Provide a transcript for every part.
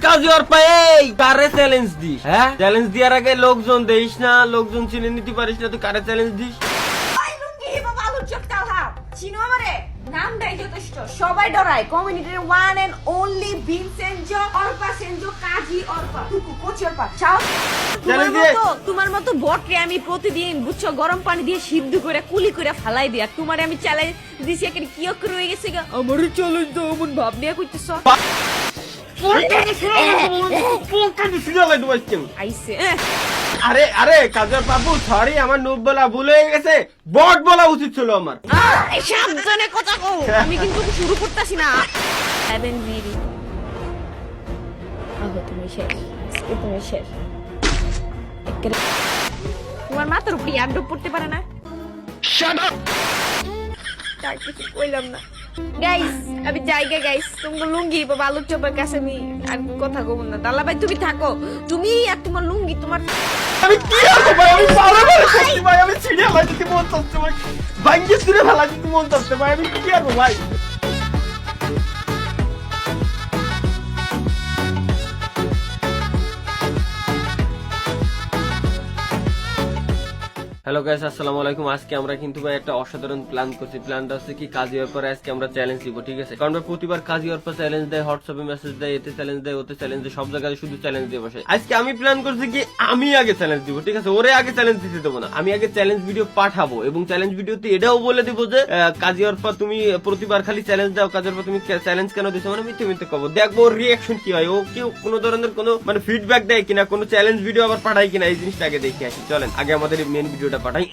কাজী অর্পা এই কারে challenge this? হ্যাঁ, চ্যালেঞ্জ দেওয়ার আগে লোকজন দেইস না, লোকজন চিনে নিতে পারিস না, তুই কারে চ্যালেঞ্জ দিস? চিনো আমারে? নামটাই যথেষ্ট, সবাই ডরায়। কমিউনিটির ওয়ান এন্ড অনলি ভিনসেনজো অর্পা সেনজো কাজী অর্পা টুকু কোচি অর্পা চাও। তোমার মতো বটরে আমি প্রতিদিন বুঝছো গরম পানি দিয়ে সিদ্ধ করে কুলি করে ফালাই দিয়া তোমারে আমি চ্যালেঞ্জ দিছি এখানে কি করে হয়ে গেছে গা? আমারে চ্যালেঞ্জ দাও এমন ভাব নিয়ে কইতেছ? আইছে আরে আরে কাজী বাবু, সরি, আমার নুব বলা ভুল হয়ে গেছে, বট বলা উচিত ছিল আমার। সাবধানে কথা কও, আমি কিন্তু শুরু করতেছি না। সেভেন মিনিট আহো, তুমি শেষ, তুমি শেষ। তোমার মাথার উপরে আড্ডু পড়তে পারে না? শাট আপ, তাই কিছু কইলাম না। গাইস আমি জায়গা গাইস, তোমার লুঙ্গি বাবা আলুর চপের কাছে আমি আর কথা কব না। দালা ভাই তুমি থাকো, তুমি আর তোমার লুঙ্গি তোমার। আমি কি করব ভাই? আমি পারবো না সত্যি ভাই, আমি ছিড়ে ফেলা দিতে মন চাচ্ছে ভাই, ভাঙ্গি ছিড়ে ফেলা দিতে মন চাচ্ছে ভাই, আমি কি করব ভাই? হ্যালো গাইস, আসসালামু আলাইকুম। আজকে আমরা কিন্তু ভাই একটা অসাধারণ প্ল্যান করছি। প্ল্যানটা হচ্ছে কি, কাজী অর্পার আজকে আমরা চ্যালেঞ্জ দিব, ঠিক আছে? কারণ প্রতিবার কাজী অর্পা চ্যালেঞ্জ দেয়, হোয়াটসঅ্যাপে মেসেজ দেয়, এতে চ্যালেঞ্জ দেয়, ওতে চ্যালেঞ্জ দেয়, সব জায়গায় শুধু চ্যালেঞ্জ দিয়ে বসে। আজকে আমি প্ল্যান করছি কি, আমি আগে চ্যালেঞ্জ দিব, ঠিক আছে? ওরে আগে চ্যালেঞ্জ দিতে দেবো না, আমি আগে চ্যালেঞ্জ ভিডিও পাঠাবো এবং চ্যালেঞ্জ ভিডিওতে এটাও বলে দিব যে কাজী অর্পা তুমি প্রতিবার খালি চ্যালেঞ্জ দাও, কাজী অর্পা তুমি চ্যালেঞ্জ কেন দিছো, মানে মিথ্যে মিথ্যে কব। দেখবো ওর রিয়াকশন কি হয়, ও কেউ কোনো ধরনের কোনো মানে ফিডব্যাক দেয় কিনা, কোনো চ্যালেঞ্জ ভিডিও আবার পাঠায় কিনা, এই জিনিসটা আগে দেখে আসি। চলেন আগে আমাদের মেন ভিডিওটা পাঠাই।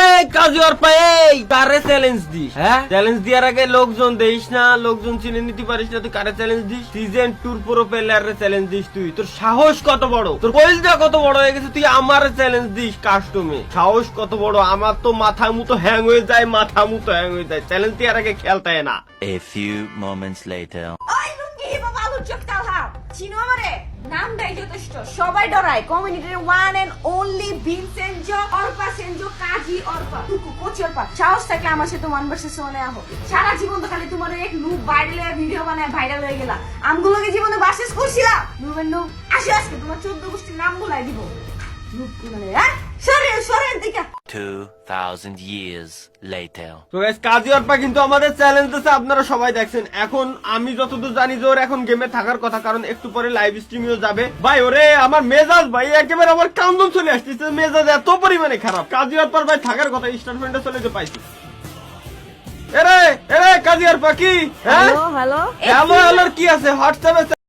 এই কাজী অর্পা এই কারে চ্যালেঞ্জ দিস? হ্যাঁ, চ্যালেঞ্জ দেওয়ার আগে লোকজন দেইস না, লোকজন চিনে নিতে পারিস না, তুই কারে চ্যালেঞ্জ দিস? সিজন 2 প্রো প্লেয়ারে চ্যালেঞ্জ দিস তুই? তোর সাহস কত বড়, তোর কলিজা কত বড় হয়ে গেছে, তুই আমার চ্যালেঞ্জ দিস কাস্টমে? সাহস কত বড়? আমার তো মাথা মুতো হ্যাং হয়ে যায়, মাথা মুতো হ্যাং হয়ে যায়। চ্যালেঞ্জ দেওয়ার আগে খেলতায় না। A few moments later. ওই লুঙ্গি বাবা আলুর চপ তালহা, চিনো আমারে? নামটাই যথেষ্ট, সবাই ডরায়। কমিউনিটির ওয়ান এন্ড অনলি ভিনসেনজো অর্পা সেনজো কাজী অর্পা টুকু কোচি অর্পা। সাহস থাকলে আমার সাথে 1 ভার্সেস 1 আহো। সারা জীবন তো খালি তোমার এক লুক ভাইরাল ভিডিও বানায় ভাইরাল হয়ে গেলা। আমগুলোকে জীবনে ভার্সেস করছিলা, লুবেন লুক আসে আজকে তোমার 14 গোষ্ঠীর নাম বলাই দিব। লুক মানে হ্যাঁ, সরে সরে দিকে। 2000 years later. তো গাইস, কাজী অর্পা কিন্তু আমাদের চ্যালেঞ্জ দিয়েছে, আপনারা সবাই দেখছেন। এখন আমি যতদূর জানি যে ওর এখন গেমে থাকার কথা, কারণ একটু পরে লাইভ স্ট্রিমেও যাবে। ভাই ওরে আমার মেজাজ ভাই একেবারে আমার কান্দন চলে আসতেছে, মেজাজ এত পরিমাণে খারাপ। কাজী অর্পার ভাই থাকার কথা, স্টার ফ্রেন্ডে চলে যে পাইছি। এরে এরে কাজী অর্পা কি? হ্যাঁ হ্যালো হ্যালো হ্যালো কি আছে হোয়াটসঅ্যাপে